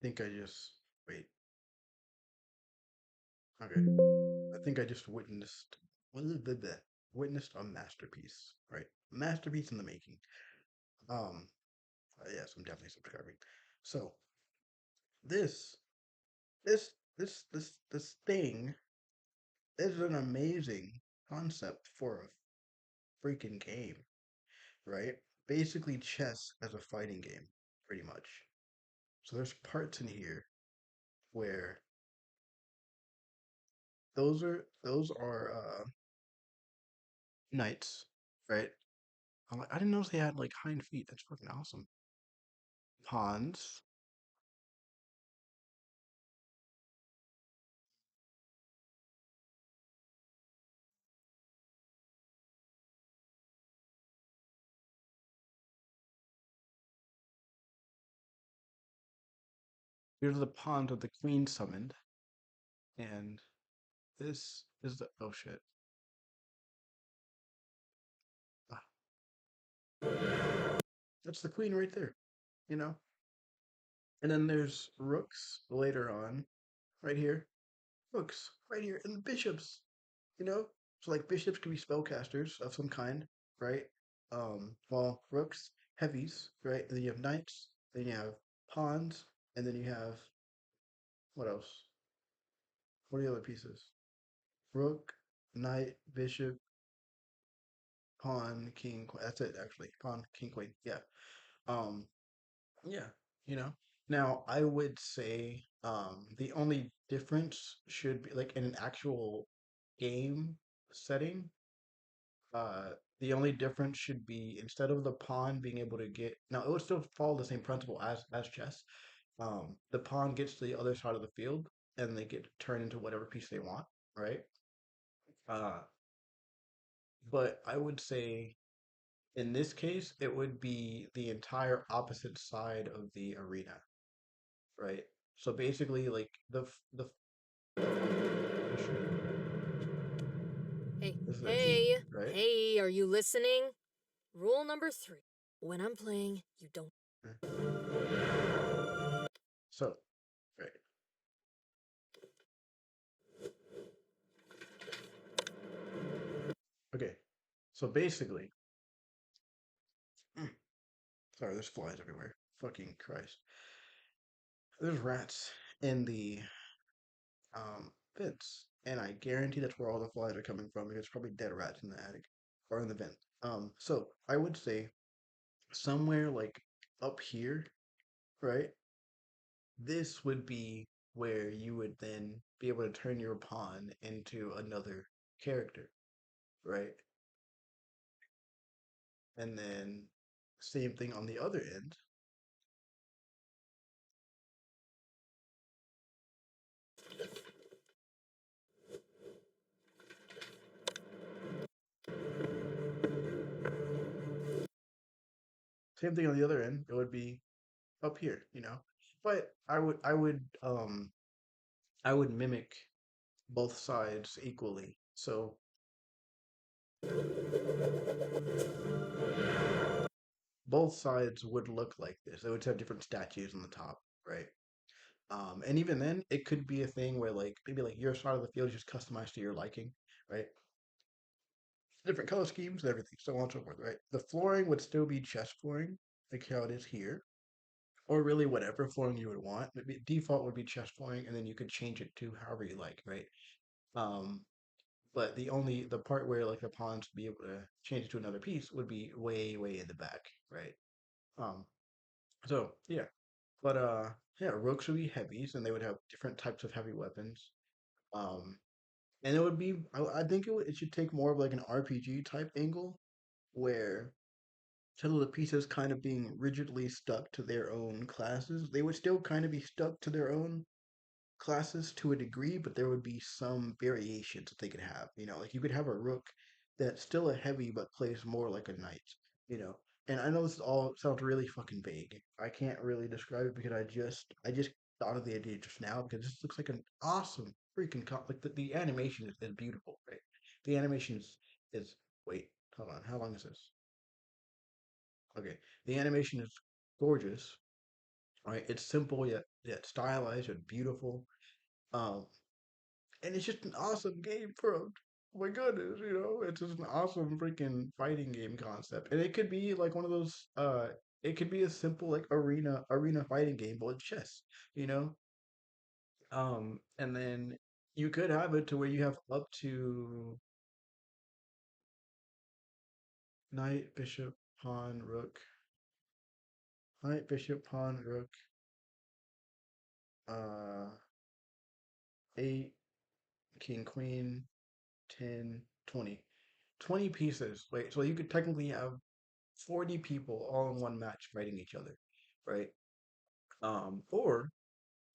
think I just wait. Okay. I think I just witnessed a masterpiece, right? Masterpiece in the making. Um, yes, I'm definitely subscribing. So this, this thing is an amazing concept for a freaking game, right? Basically, chess as a fighting game, pretty much. So there's parts in here where those are knights, right? I'm like, I didn't notice they had like hind feet. That's fucking awesome. Pawns. Here's the pawns that the queen summoned, and this is the oh shit. Ah, that's the queen right there, you know. And then there's rooks later on, right here. Rooks right here, and the bishops, you know. So like bishops could be spellcasters of some kind, right? Well, rooks, heavies, right? And then you have knights, then you have pawns, and then you have what else? What are the other pieces? Rook, knight, bishop, pawn, king, queen. That's it, actually. Pawn, king, queen. Yeah. Um, yeah, you know. Now, I would say the only difference should be like in an actual game setting, uh the only difference should be instead of the pawn being able to get now it would still follow the same principle as chess. The pawn gets to the other side of the field and they get to turn into whatever piece they want, right? Uh but I would say in this case, it would be the entire opposite side of the arena, right? So basically, like the foundation Hey, is this, hey, right? hey, are you listening? Rule number 3. When I'm playing, you don't. So, right. Okay. So basically, mm, sorry, there's flies everywhere. Fucking Christ. There's rats in the vents, and I guarantee that's where all the flies are coming from because it's probably dead rats in the attic or in the vent. So I would say somewhere like up here, right? This would be where you would then be able to turn your pawn into another character, right? And then same thing on the other end. Same thing on the other end. It would be up here, you know. But I would mimic both sides equally. So both sides would look like this. They would have different statues on the top, right? And even then, it could be a thing where like maybe like your side of the field is just customized to your liking, right? Different color schemes and everything, so on and so forth, right? The flooring would still be chess flooring, like how it is here, or really whatever flooring you would want. Default would be chess flooring, and then you could change it to however you like, right? Um, but the part where like the pawns would be able to change it to another piece would be way in the back, right? Um, so yeah, but yeah, rooks would be heavies, and they would have different types of heavy weapons. Um, and it would be I think it should take more of like an RPG type angle where instead of the pieces kind of being rigidly stuck to their own classes, they would still kind of be stuck to their own classes to a degree, but there would be some variations that they could have. You know, like you could have a rook that's still a heavy but plays more like a knight. You know, and I know this all sounds really fucking vague. I can't really describe it because I just thought of the idea just now because this looks like an awesome freaking like the animation is beautiful, right? The animation is wait, hold on, how long is this? Okay, the animation is gorgeous. right? It's simple yet stylized and beautiful. Um, and it's just an awesome game for a oh my goodness, it's just an awesome freaking fighting game concept. And it could be like one of those it could be a simple like arena fighting game, but with chess, you know? And then you could have it to where you have up to knight, bishop, pawn, rook, knight, bishop, pawn, rook, uh, 8, king, queen, 10, 20. 20 pieces. Wait, so you could technically have 40 people all in one match fighting each other, right? Or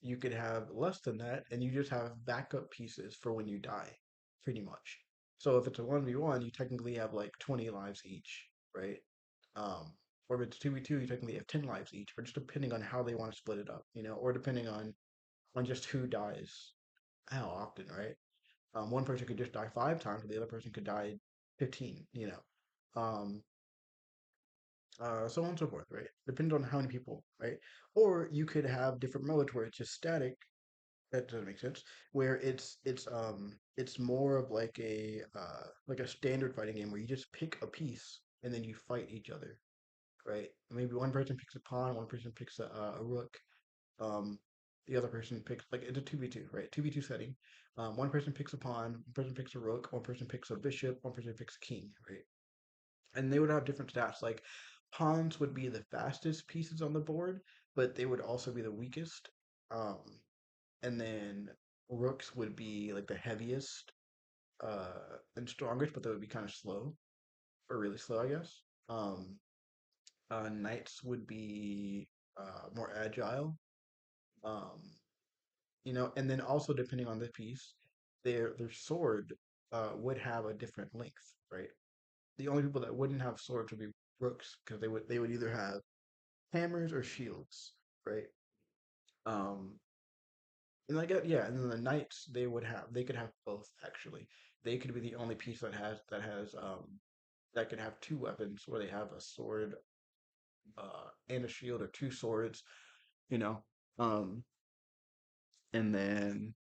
you could have less than that and you just have backup pieces for when you die, pretty much. So if it's a 1v1, you technically have like 20 lives each, right? Um, or if it's 2v2, you technically have 10 lives each, or just depending on how they want to split it up, or depending on just who dies how often, right? One person could just die 5 times, the other person could die 15, Um, so on and so forth, right? Depends on how many people, right? Or you could have different modes where it's just static. That doesn't make sense. Where it's more of like a standard fighting game where you just pick a piece and then you fight each other, right? Maybe one person picks a pawn, one person picks a rook, um, the other person picks like it's a 2v2, right? 2v2 setting. One person picks a pawn, one person picks a rook, one person picks a bishop, one person picks a king, right? And they would have different stats. Like pawns would be the fastest pieces on the board, but they would also be the weakest. Um, and then rooks would be like the heaviest and strongest, but they would be kind of slow or really slow, I guess. Knights would be more agile. Um, and then also depending on the piece, their sword would have a different length, right? The only people that wouldn't have swords would be rooks because they would either have hammers or shields, right? Um, and I get yeah, and then the knights they could have both actually. They could be the only piece that can have two weapons, where they have a sword and a shield, or two swords, you know. Um, and then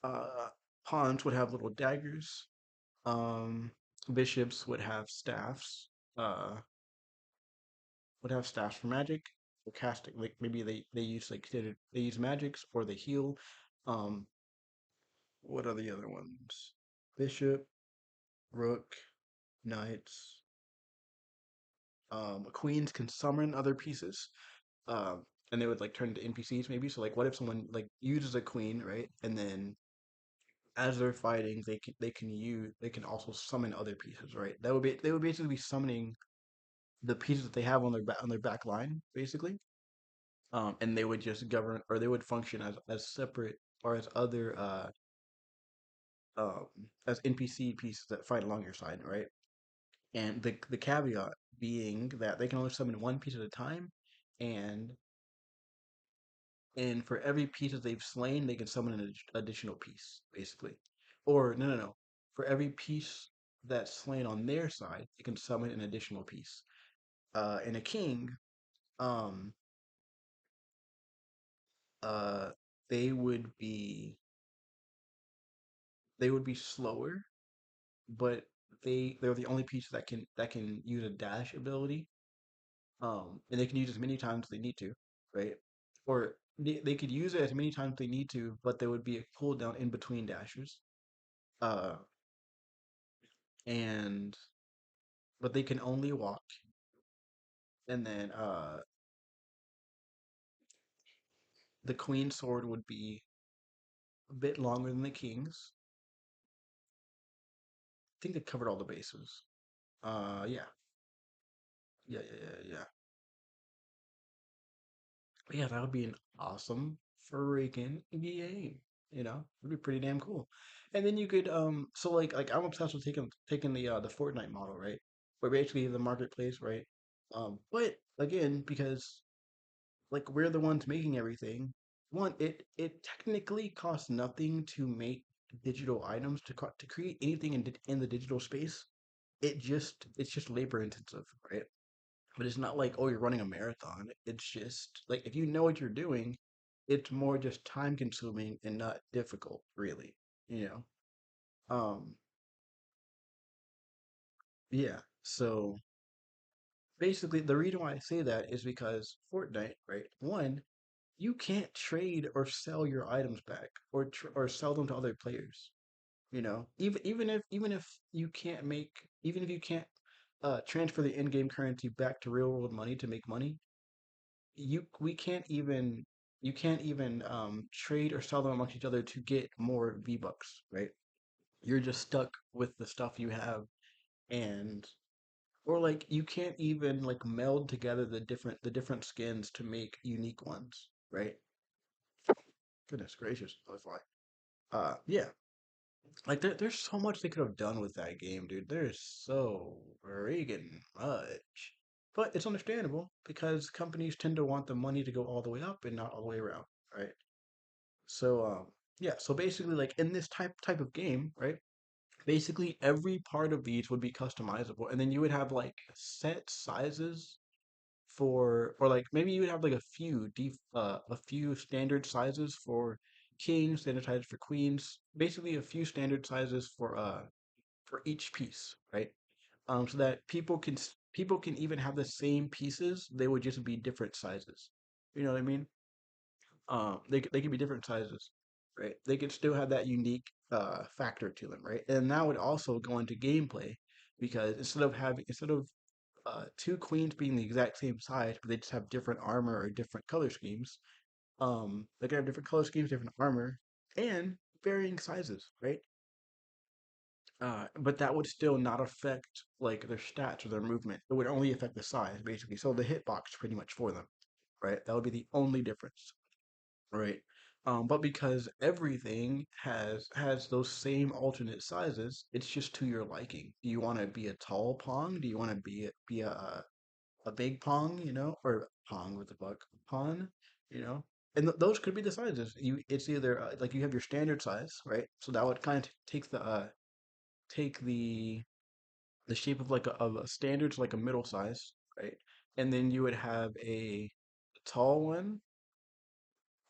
uh, pawns would have little daggers. Um, bishops would have staffs for magic, or casting. Like maybe they use they use magics or they heal. Um, what are the other ones? Bishop, rook, knights. Queens can summon other pieces. And they would like turn into NPCs maybe. So like, what if someone like uses a queen, right? And then as they're fighting, they can also summon other pieces, right? They would basically be summoning the pieces that they have on their back line, basically. And they would just govern, or they would function as separate or as other um as NPC pieces that fight along your side, right? And the caveat being that they can only summon one piece at a time, and for every piece that they've slain, they can summon an additional piece, basically. Or no. For every piece that's slain on their side, they can summon an additional piece. And a king, um, uh, they would be they would be slower, but they're the only piece that can use a dash ability. And they can use as many times as they need to, right? Or they could use it as many times as they need to, but there would be a cooldown in between dashes. Uh, and but they can only walk. And then the queen's sword would be a bit longer than the king's. I think they covered all the bases. Yeah, yeah. But yeah, that would be an awesome freaking game. It'd be pretty damn cool. And then you could so like I'm obsessed with taking the Fortnite model, right? Where basically the marketplace, right? But again, because like we're the ones making everything, one, it technically costs nothing to make digital items to create anything in the digital space. It's just labor intensive, right? but it's not like, oh, you're running a marathon. It's just like if you know what you're doing, it's more just time consuming and not difficult, really. You know? Um, yeah. So basically, the reason why I say that is because Fortnite, right? One, you can't trade or sell your items back or sell them to other players. You know, even if you can't make even if you can't transfer the in-game currency back to real world money to make money, you we can't even you can't even trade or sell them amongst each other to get more V-Bucks, right? You're just stuck with the stuff you have, and or like you can't even like meld together the different skins to make unique ones, right? Goodness gracious, that's why. Yeah, like there's so much they could have done with that game, dude. There's so friggin' much. But it's understandable because companies tend to want the money to go all the way up and not all the way around, right? So yeah, so basically like in this type of game, right? Basically every part of these would be customizable and then you would have like set sizes for or like maybe you would have like a few standard sizes for kings, standard sizes for queens, basically a few standard sizes for each piece, right? So that people can even have the same pieces, they would just be different sizes. You know what I mean? They could be different sizes, right? They could still have that unique factor to them, right? And that would also go into gameplay because instead of two queens being the exact same size, but they just have different armor or different color schemes. They can have different color schemes, different armor, and varying sizes, right? But that would still not affect like their stats or their movement. It would only affect the size, basically. So the hitbox pretty much for them, right? That would be the only difference, right? But because everything has those same alternate sizes, it's just to your liking. Do you want to be a tall pong? Do you want to be a big pong, you know, or pong with the buck pawn, you know? And those could be the sizes. It's either like you have your standard size, right? So that would kind of take the shape of like a standard to like a middle size, right? And then you would have a tall one,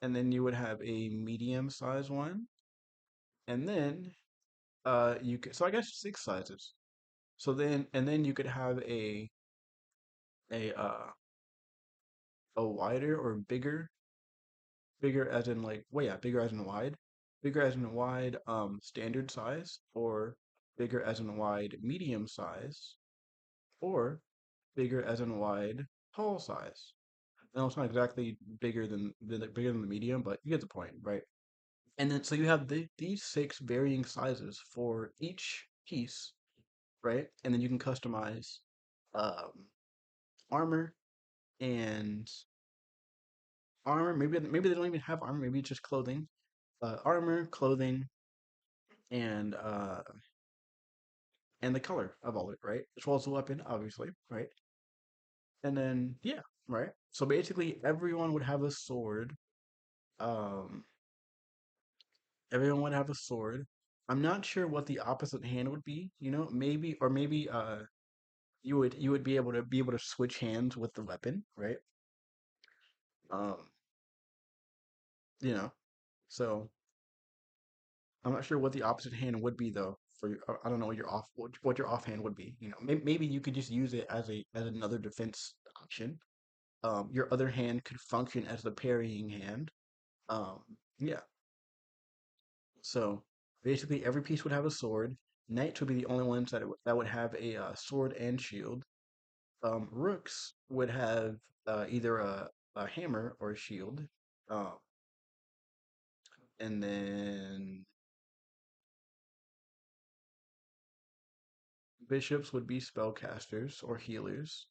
and then you would have a medium size one, and then you could so I guess six sizes. So then and then you could have a a wider or bigger as in like well yeah, bigger as in wide. Bigger as in wide standard size or bigger as in wide medium size or bigger as in wide tall size. No, it's not exactly bigger than the medium, but you get the point, right? And then so you have these six varying sizes for each piece, right? And then you can customize um, armor and armor. Maybe they don't even have armor. Maybe it's just clothing. Armor, clothing, and and the color of all of it, right? As well as the weapon, obviously, right? And then yeah, right. So basically, everyone would have a sword. Um, everyone would have a sword. I'm not sure what the opposite hand would be. You know, maybe or maybe you would be able to switch hands with the weapon, right? Um, you know, so I'm not sure what the opposite hand would be though. I don't know what your offhand would be. You know, maybe you could just use it as another defense option. Your other hand could function as the parrying hand. Um, yeah. So basically, every piece would have a sword. Knights would be the only ones that would have a sword and shield. Rooks would have either a hammer or a shield. Um, and then bishops would be spellcasters or healers.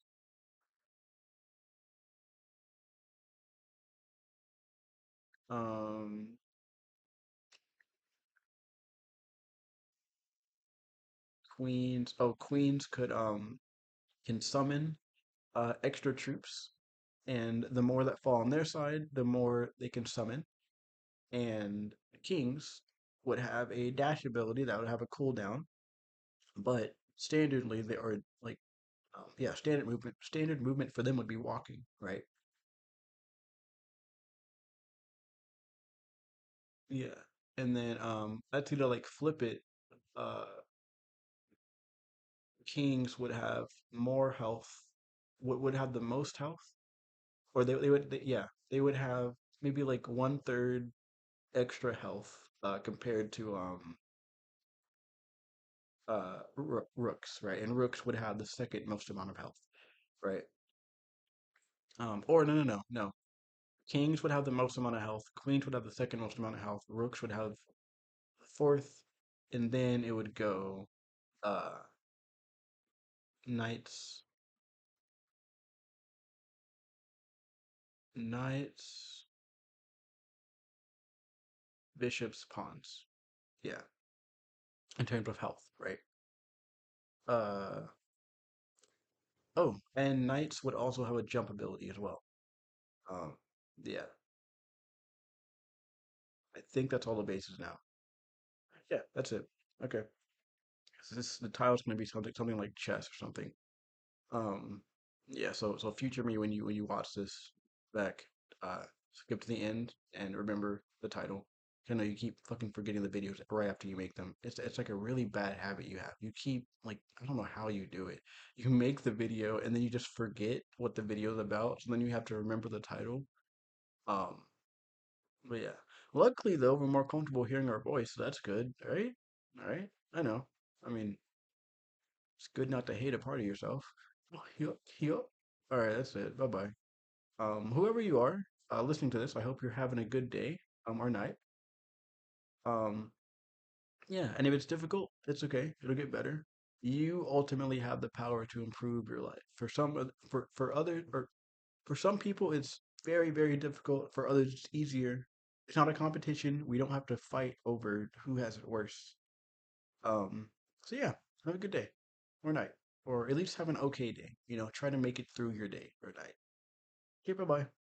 Um, queens could can summon extra troops, and the more that fall on their side, the more they can summon. And kings would have a dash ability that would have a cooldown, but standardly they are like Yeah, standard movement for them would be walking, right? Yeah. And then let's either like flip it. Uh, Kings would have more health, would have the most health, or yeah, they would have maybe like one third extra health compared to rooks, right? And rooks would have the second most amount of health, right? Or no. Kings would have the most amount of health. Queens would have the second most amount of health. Rooks would have the fourth, and then it would go uh knights, knights, bishops, pawns. Yeah, in terms of health, right? Uh oh, and knights would also have a jump ability as well. Um, yeah, I think that's all the bases now. Yeah, that's it. Okay. So this the tile's gonna be something like chess or something. Um, yeah. So future me when you watch this back, skip to the end and remember the title. I know you keep fucking forgetting the videos right after you make them. It's like a really bad habit you have. You keep like I don't know how you do it. You make the video and then you just forget what the video is about. So then you have to remember the title. Um, but yeah. Luckily though, we're more comfortable hearing our voice, so that's good, right? All right. I know. I mean, it's good not to hate a part of yourself. Oh, yup, yup. All right, that's it. Bye bye. Whoever you are, listening to this, I hope you're having a good day, or night. Um, yeah, and if it's difficult, it's okay. It'll get better. You ultimately have the power to improve your life. For others, or for some people, it's very, very difficult. For others, it's easier. It's not a competition. We don't have to fight over who has it worse. Um, so yeah, have a good day or night, or at least have an okay day. You know, try to make it through your day or night. Okay, bye bye.